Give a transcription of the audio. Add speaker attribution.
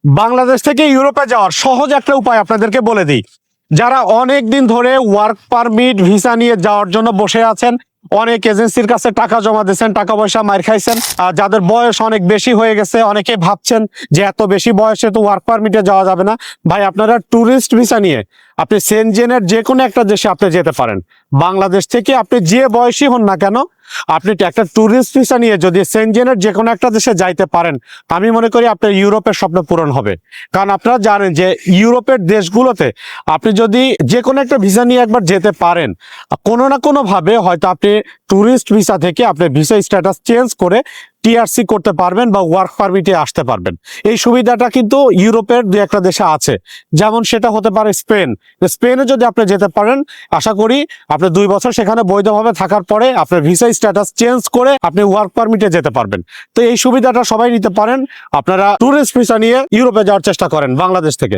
Speaker 1: বাংলাদেশ থেকে ইউরোপে যাওয়ার সহজ একটা উপায় আপনাদেরকে বলে দিই। যারা অনেক দিন ধরে ওয়ার্ক পারমিট ভিসা নিয়ে যাওয়ার জন্য বসে আছেন, অনেক এজেন্সির কাছে টাকা জমা দিয়েছেন, টাকা পয়সা মার খাইছেন, আর যাদের বয়স অনেক বেশি হয়ে গেছে, অনেকে ভাবছেন যে এত বেশি বয়সে তো ওয়ার্ক পারমিটে যাওয়া যাবে না। ভাই, আপনারা ট্যুরিস্ট ভিসা নিয়ে আপনি সেনজেনের যে কোনো একটা দেশে আপনি যেতে পারেন। বাংলাদেশ থেকে আপনি যে বয়সী হন না কেন, আপনি একটা ট্যুরিস্ট ভিসা নিয়ে যদি সেনজেনের যে কোনো একটা দেশে যাইতে পারেন, আমি মনে করি আপনার ইউরোপের স্বপ্ন পূরণ হবে। কারণ আপনারা জানেন যে ইউরোপের দেশগুলোতে আপনি যদি যে কোনো একটা ভিসা নিয়ে একবার যেতে পারেন, কোনো না কোনো ভাবে হয়তো আপনি ট্যুরিস্ট ভিসা থেকে আপনি ভিসা স্ট্যাটাস চেঞ্জ করে টিআরসি করতে পারবেন বা ওয়ার্ক পারমিটে আসতে পারবেন। এই সুবিধাটা কিন্তু ইউরোপের দু একটা দেশে আছে, যেমন সেটা হতে পারে স্পেন। স্পেনে যদি আপনি যেতে পারেন, আশা করি আপনি 2 বছর সেখানে বৈধভাবে থাকার পরে আপনার ভিসা স্ট্যাটাস চেঞ্জ করে আপনি ওয়ার্ক পারমিটে যেতে পারবেন। তো এই সুবিধাটা সবাই নিতে পারেন। আপনারা ট্যুরিস্ট ভিসা নিয়ে ইউরোপে যাওয়ার চেষ্টা করেন বাংলাদেশ থেকে।